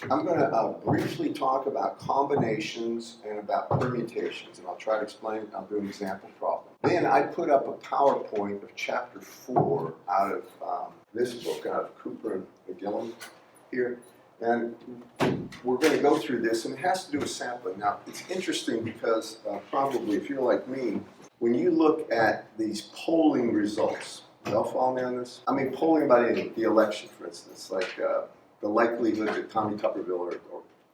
I'm going to briefly talk about combinations and about permutations, and I'll try to explain it. I'll do an example problem. Then I put up a PowerPoint of chapter 4 out of this book, out of Cooper and McGillen here. And we're going to go through this, and it has to do with sampling. Now, it's interesting because probably if you're like me, when you look at these polling results, y'all follow me on this? I mean, polling about anything, the election, for instance, like the likelihood that Tommy Tuberville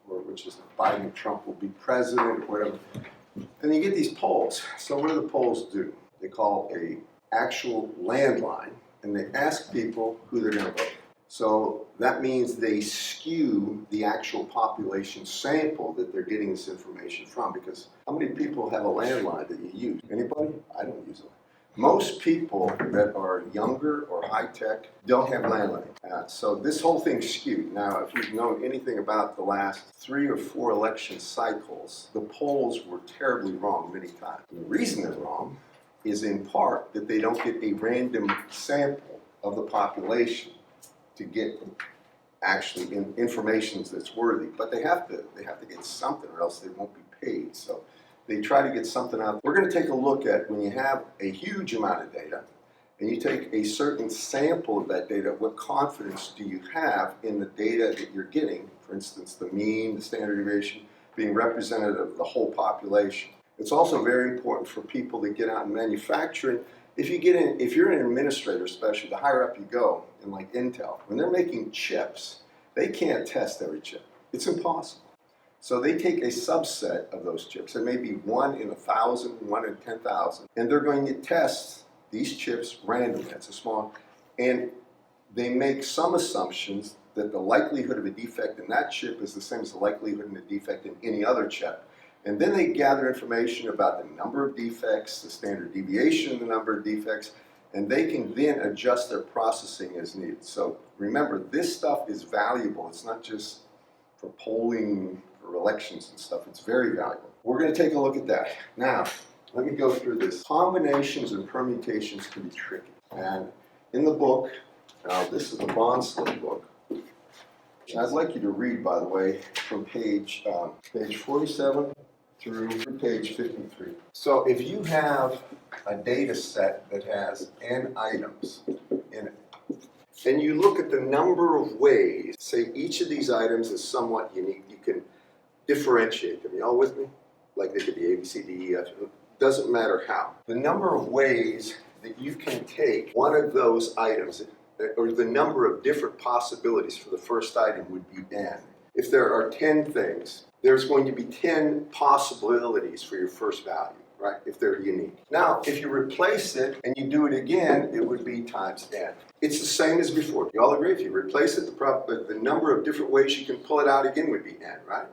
or which is Biden or Trump will be president or whatever. And you get these polls. So what do the polls do? They call a actual landline, and they ask people who they're going to vote. So that means they skew the actual population sample that they're getting this information from, because how many people have a landline that you use? Anybody? I don't use it. Most people that are younger or high-tech don't have landlines. So this whole thing's skewed. Now, if you've known anything about the last 3 or 4 election cycles, the polls were terribly wrong many times. The reason they're wrong is in part that they don't get a random sample of the population to get actually information that's worthy. But they have to get something, or else they won't be paid. So they try to get something out. We're going to take a look at when you have a huge amount of data and you take a certain sample of that data, what confidence do you have in the data that you're getting? For instance, the mean, the standard deviation, being representative of the whole population. It's also very important for people that get out in manufacturing. If you're an administrator especially, the higher up you go, in like Intel, when they're making chips, they can't test every chip. It's impossible. So they take a subset of those chips. It may be 1 in 1,000, 1 in 10,000, and they're going to test these chips randomly. That's a small, and they make some assumptions that the likelihood of a defect in that chip is the same as the likelihood of a defect in any other chip. And then they gather information about the number of defects, the standard deviation of the number of defects, and they can then adjust their processing as needed. So remember, this stuff is valuable. It's not just for polling or elections and stuff. It's very valuable. We're going to take a look at that. Now, let me go through this. Combinations and permutations can be tricky. And in the book, this is the Bonsly book. I'd like you to read, by the way, from page 47 through page 53. So if you have a data set that has n items in it, and you look at the number of ways, say each of these items is somewhat unique, you can differentiate them. You all with me? Like they could be A, B, C, D, E, F. It doesn't matter how. The number of ways that you can take one of those items, or the number of different possibilities for the first item, would be n. If there are 10 things, there's going to be 10 possibilities for your first value, right? If they're unique. Now, if you replace it and you do it again, it would be times n. It's the same as before. You all agree? If you replace it, the number of different ways you can pull it out again would be n, right?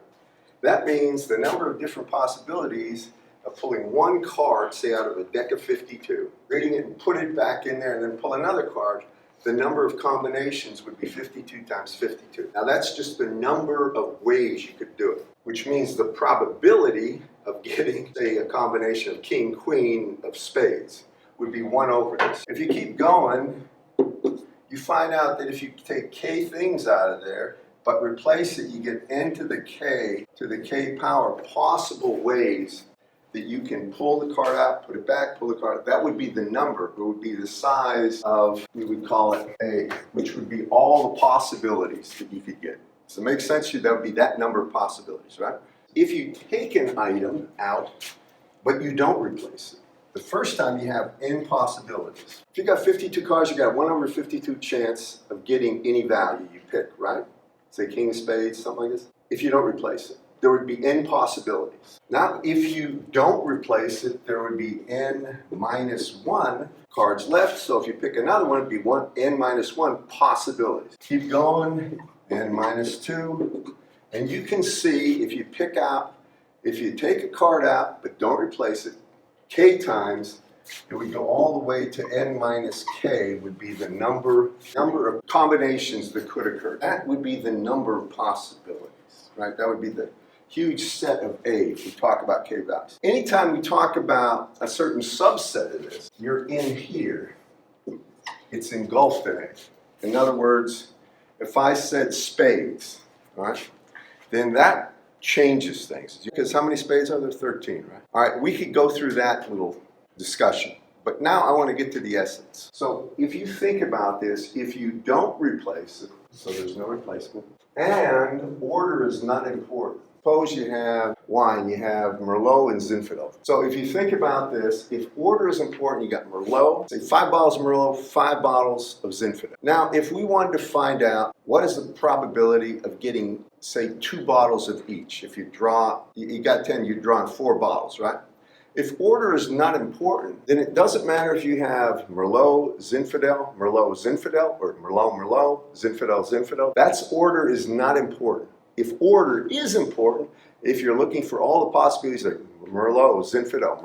That means the number of different possibilities of pulling one card, say out of a deck of 52, reading it and put it back in there and then pull another card, the number of combinations would be 52 times 52. Now that's just the number of ways you could do it, which means the probability of getting, say, a combination of king, queen of spades would be 1 over this. If you keep going, you find out that if you take k things out of there, but replace it, you get n to the k power possible ways that you can pull the card out, put it back, pull the card out. That would be the number. It would be the size of, we would call it A, which would be all the possibilities that you could get. So it makes sense to you, that would be that number of possibilities, right? If you take an item out, but you don't replace it, the first time you have n possibilities. If you got 52 cards, you got 1 over 52 chance of getting any value you pick, right? Say king of spades, something like this. If you don't replace it, there would be n possibilities. Now, if you don't replace it, there would be n minus 1 cards left. So if you pick another one, it'd be n minus 1 possibilities. Keep going, n minus 2. And you can see if you take a card out but don't replace it, k times, it would go all the way to n minus k would be the number of combinations that could occur. That would be the number of possibilities, right? That would be the huge set of A if we talk about k values. Anytime we talk about a certain subset of this, you're in here. It's engulfed in it. In other words, if I said spades, right? then that changes things. Because how many spades are there? 13, right? All right, we could go through that little discussion. But now I want to get to the essence. So if you think about this, if you don't replace it, so there's no replacement, and order is not important. Suppose you have wine, you have Merlot and Zinfandel. So if you think about this, if order is important, you got Merlot, say 5 bottles of Merlot, 5 bottles of Zinfandel. Now, if we wanted to find out what is the probability of getting, say, 2 bottles of each, if you draw, you got 10, you're drawing 4 bottles, right? If order is not important, then it doesn't matter if you have Merlot, Zinfandel, or Merlot, Zinfandel. That's order is not important. If order is important, if you're looking for all the possibilities like Merlot, Zinfandel,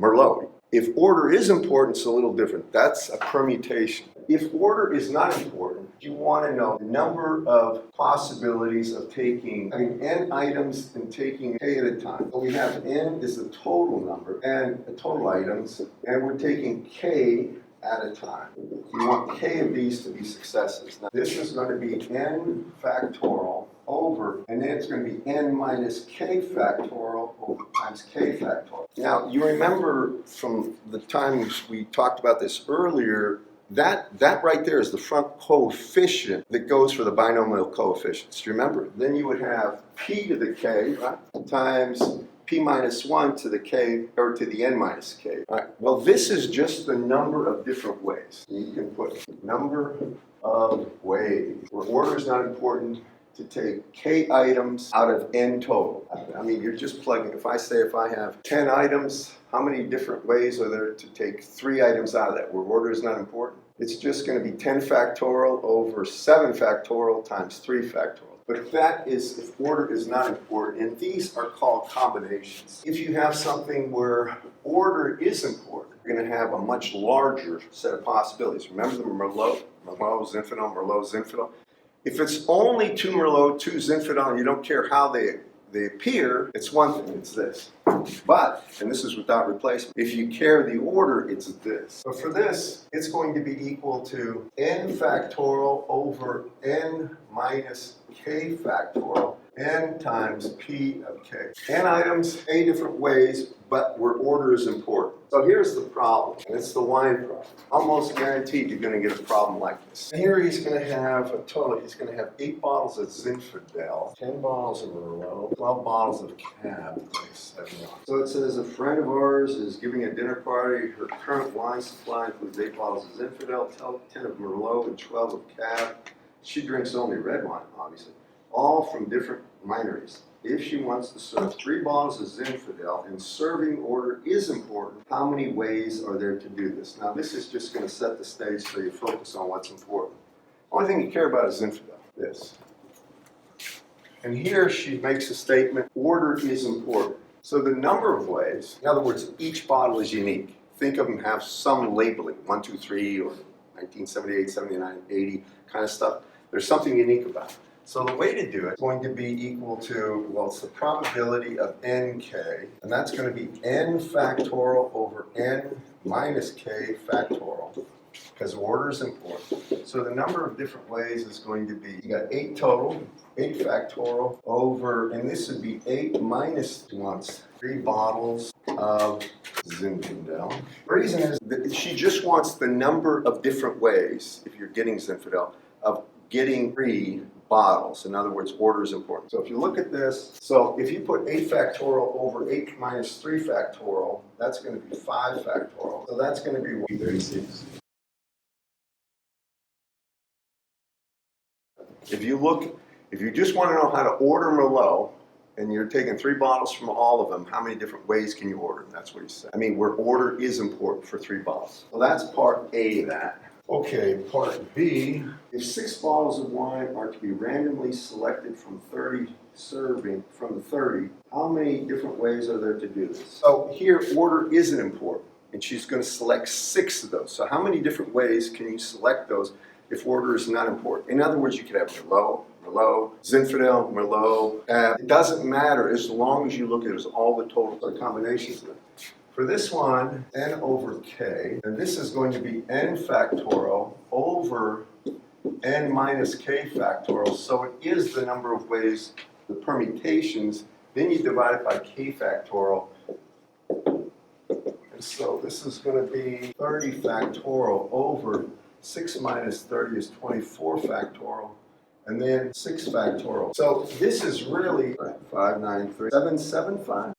Merlot. If order is important, it's a little different. That's a permutation. If order is not important, you want to know the number of possibilities of taking, n items and taking k at a time. So we have n is the total number and the total items, and we're taking k at a time. You want k of these to be successes. Now this is going to be n factorial over, and then it's going to be n minus k factorial over times k factorial. Now you remember from the times we talked about this earlier, that right there is the front coefficient that goes for the binomial coefficients. Do you remember? Then you would have p to the k, right, times p minus 1 to the k, or to the n minus k. All right. Well, this is just the number of different ways. You can put number of ways where order is not important to take k items out of n total. I mean, you're just plugging. If I have 10 items, how many different ways are there to take 3 items out of that where order is not important? It's just going to be 10 factorial over 7 factorial times 3 factorial. But that is if order is not important, and these are called combinations. If you have something where order is important, you're going to have a much larger set of possibilities. Remember the Merlot, Zinfandel. If it's only 2 Merlot, 2 Zinfandel, and you don't care how they appear, it's one thing, it's this. But, and this is without replacement, if you care the order, it's this. So for this, it's going to be equal to n factorial over n minus k factorial, n times p of k. N items, k different ways, but where order is important. So here's the problem, and it's the wine problem. Almost guaranteed you're going to get a problem like this. And here he's going to have a total, he's going to have 8 bottles of Zinfandel, 10 bottles of Merlot, 12 bottles of Cab, 7 on. So it says a friend of ours is giving a dinner party. Her current wine supply includes 8 bottles of Zinfandel, 10 of Merlot, and 12 of Cab. She drinks only red wine, obviously, all from different wineries. If she wants to serve 3 bottles of Zinfandel and serving order is important, how many ways are there to do this? Now this is just going to set the stage so you focus on what's important. Only thing you care about is Zinfandel, this. And here she makes a statement, order is important. So the number of ways, in other words, each bottle is unique. Think of them have some labeling, 1, 2, 3, or 1978, 79, 80 kind of stuff. There's something unique about it. So the way to do it is going to be equal to, well, it's the probability of nk, and that's going to be n factorial over n minus k factorial, because order is important. So the number of different ways is going to be, you got 8 total, 8 factorial over, and this would be 8 minus 3 bottles of Zinfandel. The reason is that she just wants the number of different ways, if you're getting Zinfandel, of getting 3 bottles. In other words, order is important. So if you look at this, so if you put 8 factorial over 8 minus 3 factorial, that's going to be 5 factorial. So that's going to be 136. If you just want to know how to order Merlot, and you're taking 3 bottles from all of them, how many different ways can you order them? That's what he said. I mean, where order is important for 3 bottles. So that's part A of that. Okay, part B, if 6 bottles of wine are to be randomly selected from 30 serving, from the 30, how many different ways are there to do this? So here, order isn't important, and she's going to select 6 of those. So how many different ways can you select those if order is not important? In other words, you could have Merlot, Zinfandel, Merlot. It doesn't matter as long as you look at it as all the total combinations of them. For this one, n over k, and this is going to be n factorial over n minus k factorial. So it is the number of ways, the permutations. Then you divide it by k factorial. And so this is going to be 30 factorial over 6 minus 30 is 24 factorial. And then 6 factorial. So this is really 593,775.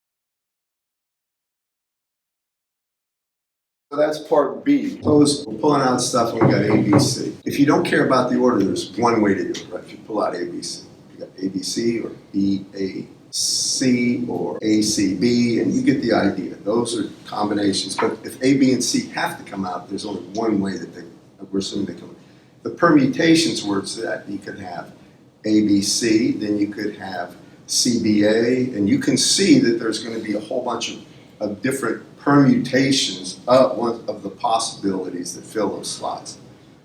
So that's part B. Suppose we're pulling out stuff and we got A, B, C. If you don't care about the order, there's one way to do it, right? If you pull out A, B, C, you got A, B, C, or B, A, C, or A, C, B, and you get the idea. Those are combinations. But if A, B, and C have to come out, there's only one way that we're assuming they come out. The permutations words that you could have A, B, C, then you could have C, B, A, and you can see that there's going to be a whole bunch of different permutations of the possibilities that fill those slots,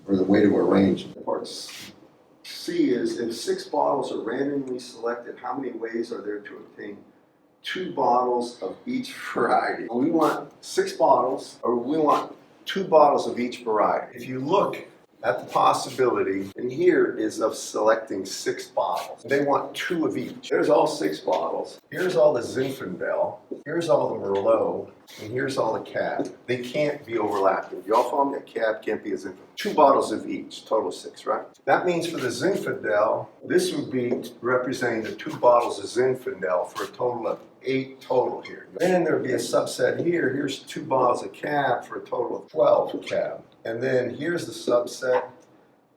or the way to arrange them. Part C is, if 6 bottles are randomly selected, how many ways are there to obtain 2 bottles of each variety? We want 6 bottles, or we want 2 bottles of each variety. If you look at the possibility, and here is of selecting 6 bottles. They want 2 of each. There's all 6 bottles. Here's all the Zinfandel. Here's all the Merlot. And here's all the Cab. They can't be overlapping. Y'all follow me? A Cab can't be a Zinfandel. 2 bottles of each, total 6, right? That means for the Zinfandel, this would be representing the 2 bottles of Zinfandel for a total of 8 total here. Then there'd be a subset here. Here's 2 bottles of Cab for a total of 12 Cab. And then here's the subset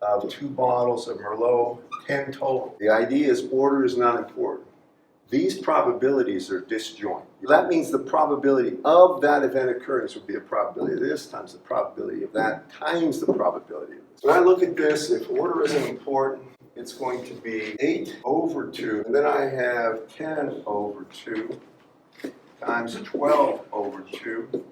of 2 bottles of Merlot, 10 total. The idea is order is not important. These probabilities are disjoint. That means the probability of that event occurrence would be a probability of this times the probability of that times the probability of this. When I look at this, if order isn't important, it's going to be 8 over 2. And then I have 10 over 2 times 12 over 2.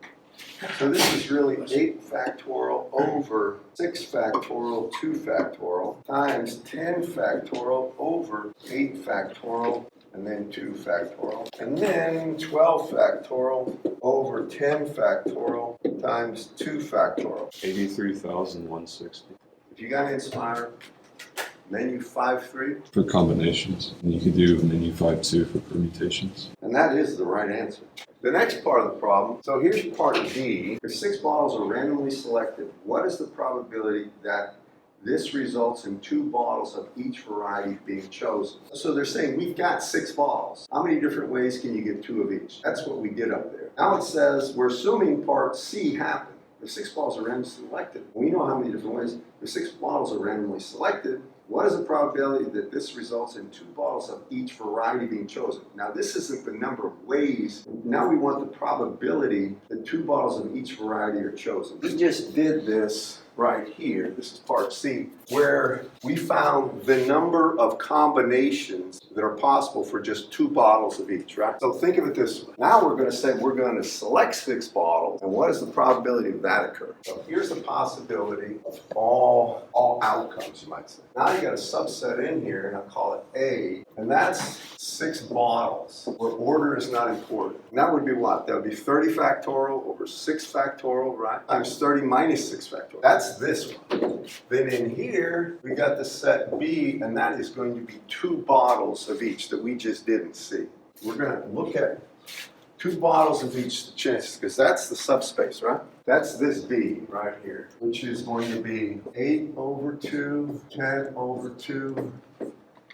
So this is really 8 factorial over 6 factorial, 2 factorial, times 10 factorial over 8 factorial, and then 2 factorial, and then 12 factorial over 10 factorial times 2 factorial. 83,160. If you got Inspire, menu 5.3. For combinations. And you could do menu 5.2 for permutations. And that is the right answer. The next part of the problem, so here's part D. If 6 bottles are randomly selected, what is the probability that this results in 2 bottles of each variety being chosen? So they're saying we've got 6 bottles. How many different ways can you get 2 of each? That's what we did up there. Now it says we're assuming part C happened. If 6 bottles are randomly selected, we know how many different ways. If 6 bottles are randomly selected, what is the probability that this results in 2 bottles of each variety being chosen? Now this isn't the number of ways. Now we want the probability that 2 bottles of each variety are chosen. We just did this right here. This is part C, where we found the number of combinations that are possible for just 2 bottles of each, right? So think of it this way. Now we're going to say we're going to select 6 bottles, and what is the probability of that occurring? So here's the possibility of all outcomes, you might say. Now you got a subset in here, and I'll call it A, and that's 6 bottles, where order is not important. And that would be what? That would be 30 factorial over 6 factorial, right? Times 30 minus 6 factorial. That's this one. Then in here, we got the set B, and that is going to be 2 bottles of each that we just didn't see. We're going to look at 2 bottles of each chances, because that's the subspace, right? That's this B right here, which is going to be 8 over 2, 10 over 2,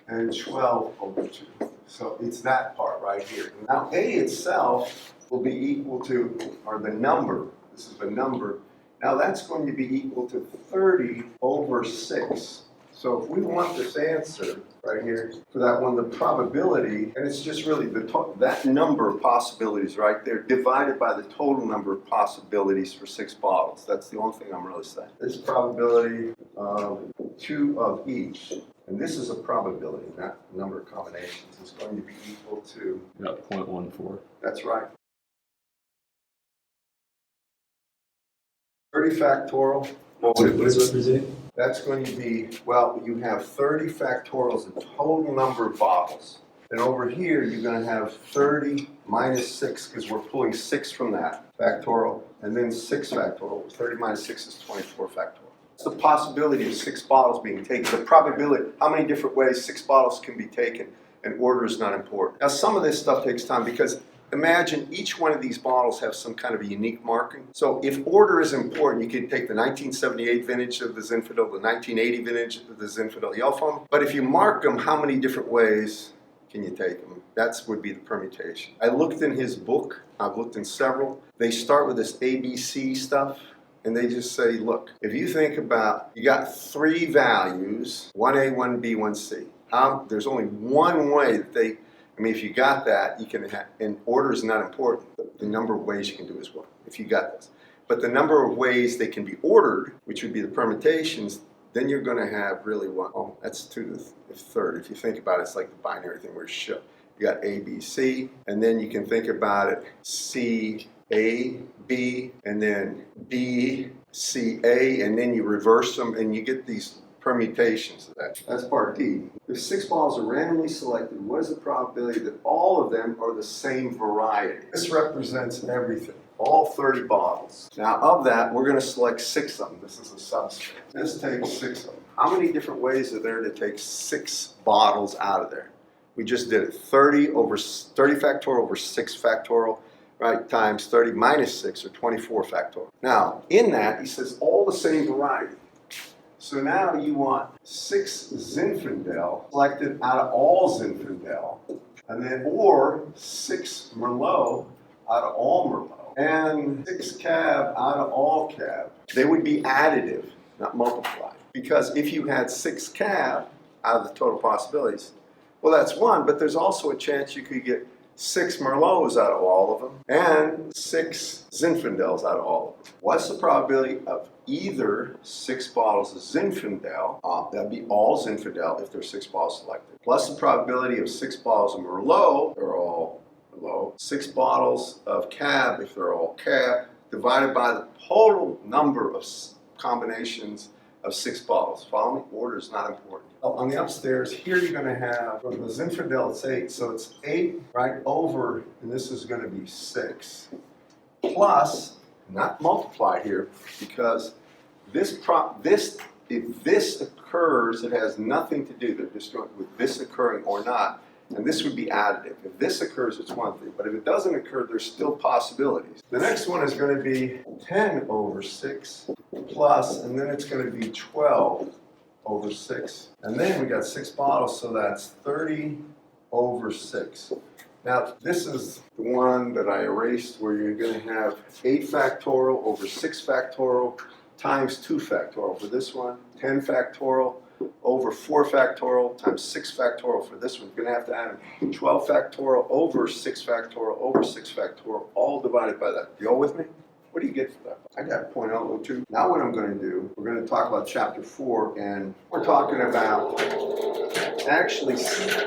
and 12 over 2. So it's that part right here. Now A itself will be equal to, or the number, this is the number. Now that's going to be equal to 30 over 6. So if we want this answer right here, for that one, the probability, and it's just really that number of possibilities right there divided by the total number of possibilities for 6 bottles. That's the only thing I'm really saying. This probability of 2 of each, and this is a probability, not number of combinations, is going to be equal to... Yeah, 0.14. That's right. 30 factorial. What is it representing? That's going to be, well, you have 30 factorials, the total number of bottles. And over here, you're going to have 30 minus 6, because we're pulling 6 from that factorial, and then 6 factorial. 30 minus 6 is 24 factorial. It's the possibility of 6 bottles being taken, the probability, how many different ways 6 bottles can be taken, and order is not important. Now some of this stuff takes time because imagine each one of these bottles have some kind of a unique marking. So if order is important, you could take the 1978 vintage of the Zinfandel, the 1980 vintage of the Zinfandel Yellow Foam. But if you mark them, how many different ways can you take them? That would be the permutation. I looked in his book. I've looked in several. They start with this ABC stuff. And they just say, look, if you think about, you got 3 values, 1A, 1B, 1C. There's only one way that they, if you got that, you can have, and order is not important. The number of ways you can do is one, if you got this. But the number of ways they can be ordered, which would be the permutations, then you're going to have really one. Oh, that's 2 to the 3rd. If you think about it, it's like the binary thing where it's shift. You got A, B, C, and then you can think about it C, A, B, and then B, C, A, and then you reverse them and you get these permutations of that. That's part D. If 6 bottles are randomly selected, what is the probability that all of them are the same variety? This represents everything, all 30 bottles. Now of that, we're going to select 6 of them. This is a subset. This takes 6 of them. How many different ways are there to take 6 bottles out of there? We just did it. 30 factorial over 6 factorial, right, times 30 minus 6, or 24 factorial. Now, in that, he says all the same variety. So now you want 6 Zinfandel selected out of all Zinfandel, and then, or 6 Merlot out of all Merlot, and 6 Cab out of all Cab. They would be additive, not multiplied. Because if you had 6 Cab out of the total possibilities, well, that's 1, but there's also a chance you could get 6 Merlots out of all of them, and 6 Zinfandels out of all of them. What's the probability of either 6 bottles of Zinfandel, that'd be all Zinfandel if there's 6 bottles selected, plus the probability of 6 bottles of Merlot, they're all Merlot, 6 bottles of Cab if they're all Cab, divided by the total number of combinations of 6 bottles. Follow me? Order is not important. On the upstairs, here you're going to have, from the Zinfandel, it's 8, so it's 8 right over, and this is going to be 6, plus, not multiply here, because if this occurs, it has nothing to do, they're just going with this occurring or not, and this would be additive. If this occurs, it's one thing, but if it doesn't occur, there's still possibilities. The next one is going to be 10 over 6 plus, and then it's going to be 12 over 6. And then we got 6 bottles, so that's 30 over 6. Now, this is the one that I erased where you're going to have 8 factorial over 6 factorial times 2 factorial for this one, 10 factorial over 4 factorial times 6 factorial for this one. You're going to have to add 12 factorial over 6 factorial over 6 factorial, all divided by that. You all with me? What do you get for that? I got 0.002. Now what I'm going to do, we're going to talk about chapter 4, and we're talking about actually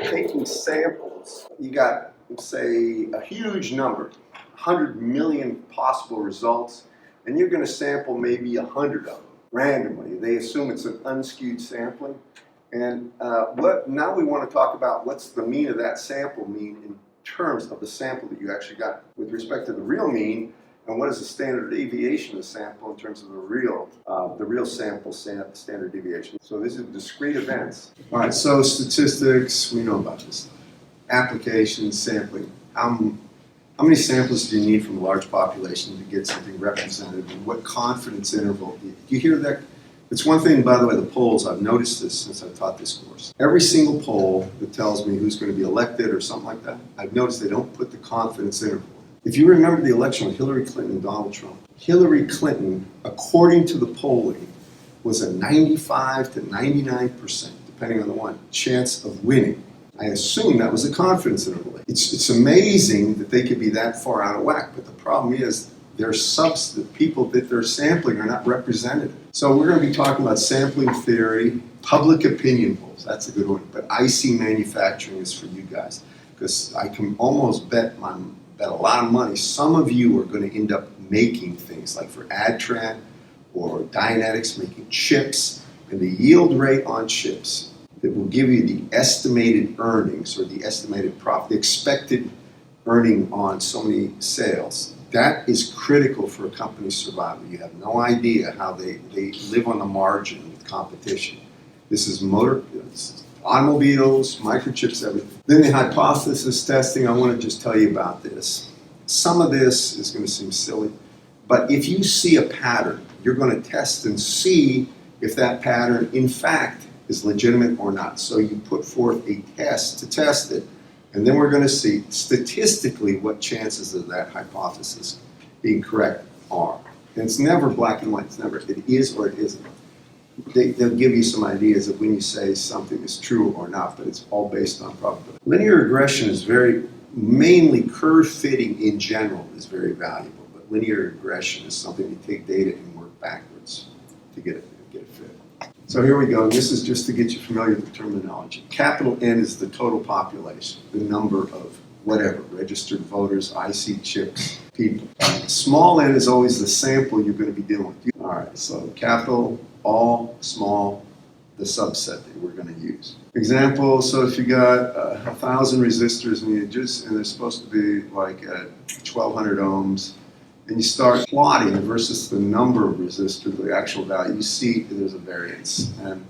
taking samples. You got, say, a huge number, 100 million possible results, and you're going to sample maybe 100 of them randomly. They assume it's an unskewed sampling. And now we want to talk about what's the mean of that sample mean in terms of the sample that you actually got with respect to the real mean, and what is the standard deviation of the sample in terms of the real sample standard deviation. So this is discrete events. All right, so statistics, we know about this. Applications, sampling. How many samples do you need from a large population to get something representative? And what confidence interval? Do you hear that? It's one thing, by the way, the polls, I've noticed this since I've taught this course. Every single poll that tells me who's going to be elected or something like that, I've noticed they don't put the confidence interval. If you remember the election with Hillary Clinton and Donald Trump, Hillary Clinton, according to the polling, was a 95 to 99%, depending on the one, chance of winning. I assume that was a confidence interval. It's amazing that they could be that far out of whack, but the problem is the people that they're sampling are not representative. So we're going to be talking about sampling theory, public opinion polls, that's a good one, but IC manufacturing is for you guys, because I can almost bet a lot of money. Some of you are going to end up making things like for Adtran or Dianetics, making chips, and the yield rate on chips that will give you the estimated earnings or the estimated profit, the expected earning on so many sales. That is critical for a company's survival. You have no idea how they live on the margin with competition. This is automobiles, microchips, everything. Then the hypothesis testing, I want to just tell you about this. Some of this is going to seem silly, but if you see a pattern, you're going to test and see if that pattern, in fact, is legitimate or not. So you put forth a test to test it, and then we're going to see statistically what chances of that hypothesis being correct are. And it's never black and white. It's never it is or it isn't. They'll give you some ideas of when you say something is true or not, but it's all based on probability. Linear regression is mainly curve fitting in general is very valuable, but linear regression is something you take data and work backwards to get it fit. So here we go. This is just to get you familiar with the terminology. Capital N is the total population, the number of whatever, registered voters, IC chips, people. Small n is always the sample you're going to be dealing with. All right, so capital, all, small, the subset that we're going to use. Example, so if you got 1,000 resistors and they're supposed to be like at 1,200 ohms, and you start plotting versus the number of resistors, the actual value, you see there's a variance. And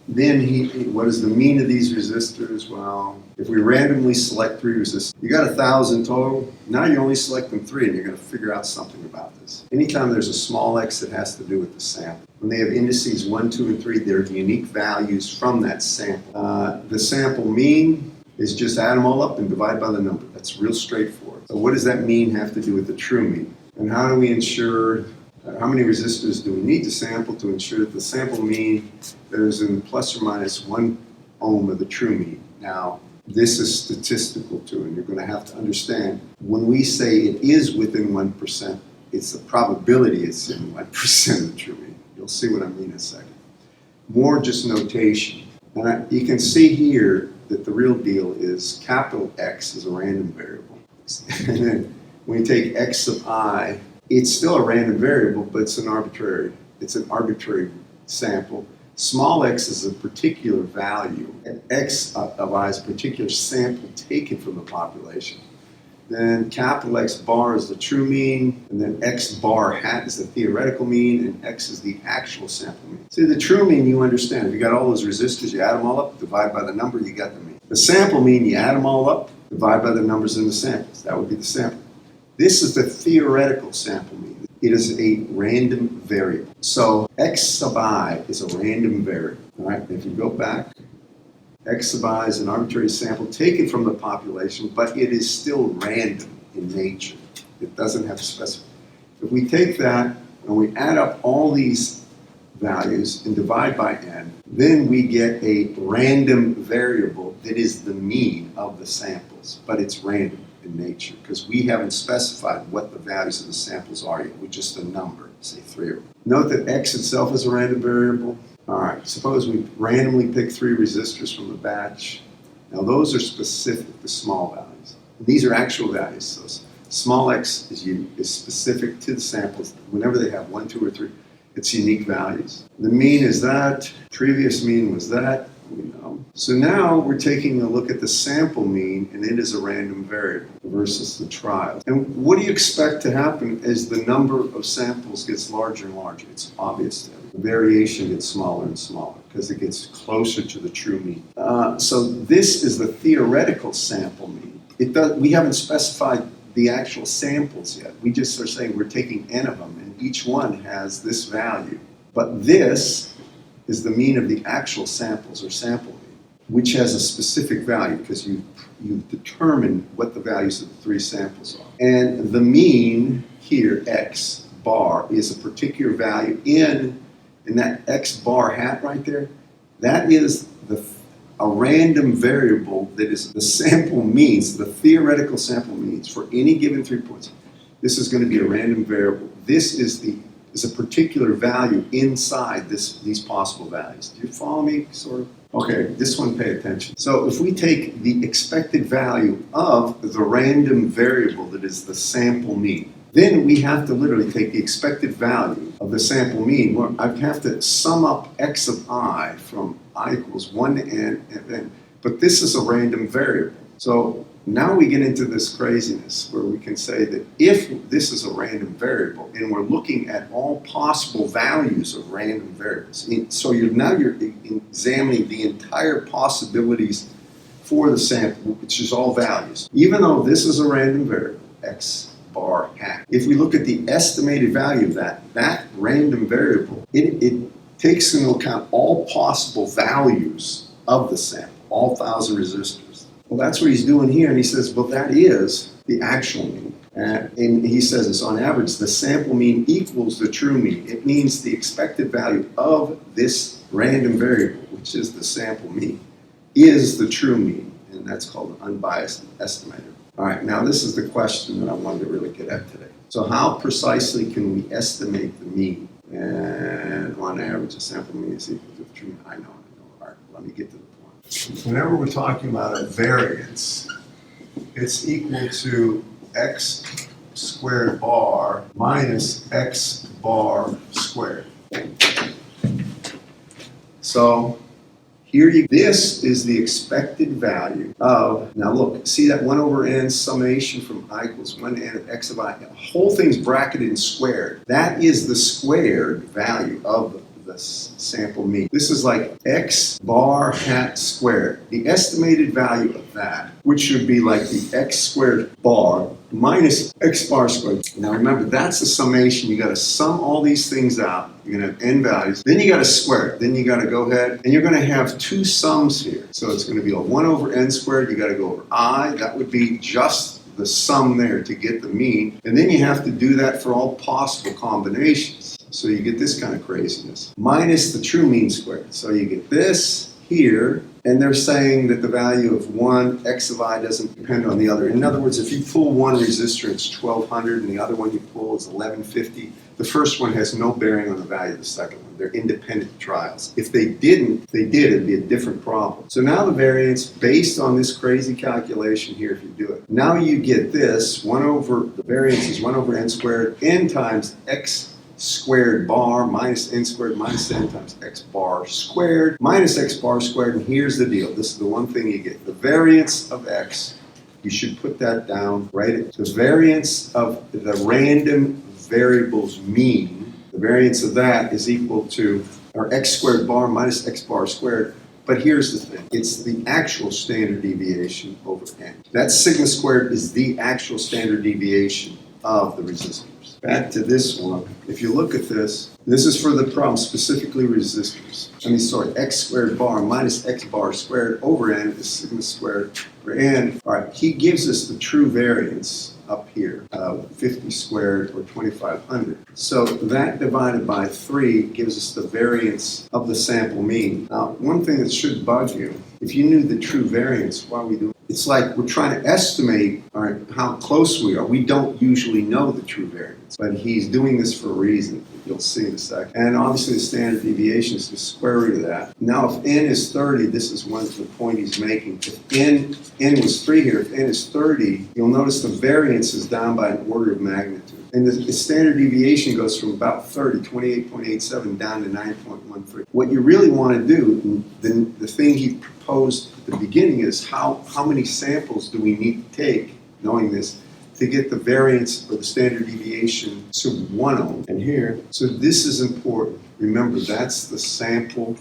then what is the mean of these resistors? Well, if we randomly select 3 resistors, you got 1,000 total. Now you're only selecting 3, and you're going to figure out something about this. Anytime there's a small x, it has to do with the sample. When they have indices 1, 2, and 3, they're the unique values from that sample. The sample mean is just add them all up and divide by the number. That's real straightforward. So what does that mean have to do with the true mean? And how do we ensure, how many resistors do we need to sample to ensure that the sample mean is in plus or minus 1 ohm of the true mean? Now, this is statistical too, and you're going to have to understand when we say it is within 1%, it's the probability it's in 1% of the true mean. You'll see what I mean in a second. More just notation. And you can see here that the real deal is capital X is a random variable. And then when you take x sub I, it's still a random variable, but it's an arbitrary sample. Small x is a particular value, and x of I is a particular sample taken from the population. Then capital X bar is the true mean, and then x bar hat is the theoretical mean, and x is the actual sample mean. See, the true mean you understand. If you got all those resistors, you add them all up, divide by the number, you got the mean. The sample mean, you add them all up, divide by the numbers in the samples. That would be the sample. This is the theoretical sample mean. It is a random variable. So x sub I is a random variable. All right, if you go back, x sub I is an arbitrary sample taken from the population, but it is still random in nature. It doesn't have specific. If we take that and we add up all these values and divide by n, then we get a random variable that is the mean of the samples, but it's random in nature because we haven't specified what the values of the samples are yet with just a number, say 3 of them. Note that x itself is a random variable. All right, suppose we randomly pick 3 resistors from the batch. Now those are specific to small values. These are actual values. So small x is specific to the samples. Whenever they have 1, 2, or 3, it's unique values. The mean is that. Previous mean was that. We know. So now we're taking a look at the sample mean, and it is a random variable versus the trial. And what do you expect to happen as the number of samples gets larger and larger? It's obvious that the variation gets smaller and smaller because it gets closer to the true mean. So this is the theoretical sample mean. We haven't specified the actual samples yet. We just are saying we're taking n of them, and each one has this value. But this is the mean of the actual samples, or sample mean, which has a specific value because you've determined what the values of the 3 samples are. And the mean here, x bar, is a particular value in that x bar hat right there. That is a random variable that is the sample means, the theoretical sample means for any given 3 points. This is going to be a random variable. This is a particular value inside these possible values. Do you follow me, sort of? Okay, this one, pay attention. So if we take the expected value of the random variable that is the sample mean, then we have to literally take the expected value of the sample mean. Well, I have to sum up x of I from I equals 1 to n, but this is a random variable. So now we get into this craziness where we can say that if this is a random variable and we're looking at all possible values of random variables, so you're examining the entire possibilities for the sample, which is all values. Even though this is a random variable, x bar hat, if we look at the estimated value of that random variable, it takes into account all possible values of the sample, all 1,000 resistors. Well, that's what he's doing here, and he says, well, that is the actual mean. And he says it's on average, the sample mean equals the true mean. It means the expected value of this random variable, which is the sample mean, is the true mean, and that's called an unbiased estimator. All right, now this is the question that I wanted to really get at today. So how precisely can we estimate the mean? And on average, the sample mean is equal to the true mean. I know. All right, let me get to the point. Whenever we're talking about a variance, it's equal to x squared bar minus x bar squared. So this is the expected value of, now look, see that 1 over n summation from I equals 1 to n of x of I? The whole thing's bracketed and squared. That is the squared value of the sample mean. This is like x bar hat squared. The estimated value of that, which should be like the x squared bar minus x bar squared. Now remember, that's the summation. You got to sum all these things out. You're going to have n values. Then you got to square it. Then you got to go ahead, and you're going to have two sums here. So it's going to be a 1 over n squared. You got to go over I. That would be just the sum there to get the mean. And then you have to do that for all possible combinations. So you get this kind of craziness. Minus the true mean squared. So you get this here, and they're saying that the value of one x of I doesn't depend on the other. In other words, if you pull one resistor, it's 1200, and the other one you pull is 1150. The first one has no bearing on the value of the second one. They're independent trials. If they did, it'd be a different problem. So now the variance, based on this crazy calculation here, if you do it, now you get this, the variance is 1 over n squared, n times x squared bar minus n squared minus n times x bar squared minus x bar squared. And here's the deal. This is the one thing you get. The variance of x, you should put that down, right? The variance of the random variable's mean, the variance of that is equal to our x squared bar minus x bar squared. But here's the thing. It's the actual standard deviation over n. That sigma squared is the actual standard deviation of the resistors. Back to this one. If you look at this is for the problem, specifically resistors. X squared bar minus x bar squared over n is sigma squared for n. All right, he gives us the true variance up here of 50 squared or 2500. So that divided by 3 gives us the variance of the sample mean. Now, one thing that should bug you, if you knew the true variance, why are we doing it? It's like we're trying to estimate, all right, how close we are. We don't usually know the true variance, but he's doing this for a reason. You'll see in a second. And obviously the standard deviation is the square root of that. Now if n is 30, this is the point he's making. If n was 3 here, if n is 30, you'll notice the variance is down by an order of magnitude. And the standard deviation goes from about 30, 28.87, down to 9.13. What you really want to do, the thing he proposed at the beginning is how many samples do we need to take, knowing this, to get the variance or the standard deviation to 1 ohm. And here, so this is important. Remember, that's the sample,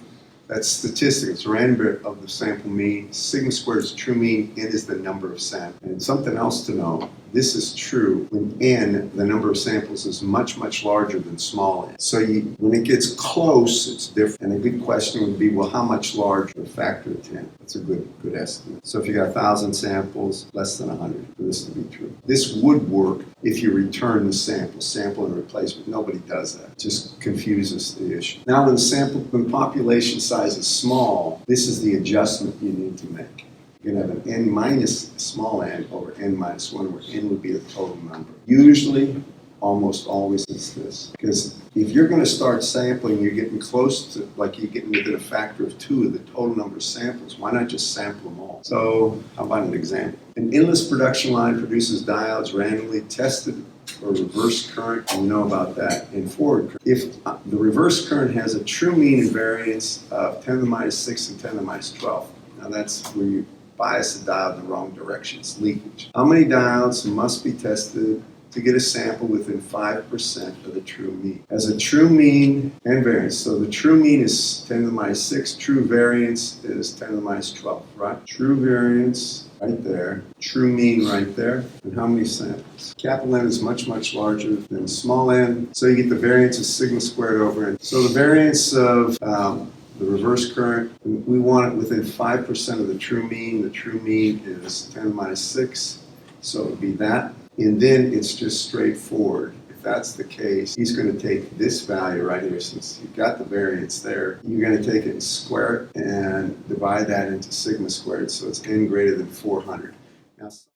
that's statistic. It's random variable of the sample mean. Sigma squared is true mean. N is the number of samples. And something else to know, this is true when n, the number of samples, is much, much larger than small n. So when it gets close, it's different. And a good question would be, well, how much larger? A factor of 10. That's a good estimate. So if you got 1,000 samples, less than 100 for this to be true. This would work if you return the sample and replacement. Nobody does that. It just confuses the issue. Now when population size is small, this is the adjustment you need to make. You're going to have an n minus small n over n minus 1, where n would be the total number. Usually, almost always, it's this. Because if you're going to start sampling, you're getting close to, like you're getting within a factor of 2 of the total number of samples. Why not just sample them all? So, how about an example? An endless production line produces diodes randomly tested for reverse current, and you know about that, and forward current. If the reverse current has a true mean and variance of 10 to the minus 6 and 10 to the minus 12, now that's where you bias the diode in the wrong direction. It's leakage. How many diodes must be tested to get a sample within 5% of the true mean? As a true mean and variance. So the true mean is 10 to the minus 6. True variance is 10 to the minus 12, right? True variance right there. True mean right there. And how many samples? Capital N is much, much larger than small n. So you get the variance of sigma squared over n. So the variance of the reverse current, we want it within 5% of the true mean. The true mean is 10 to the minus 6. So it would be that. And then it's just straightforward. If that's the case, he's going to take this value right here, since you've got the variance there. You're going to take it and square it and divide that into sigma squared, so it's n greater than 400. Now,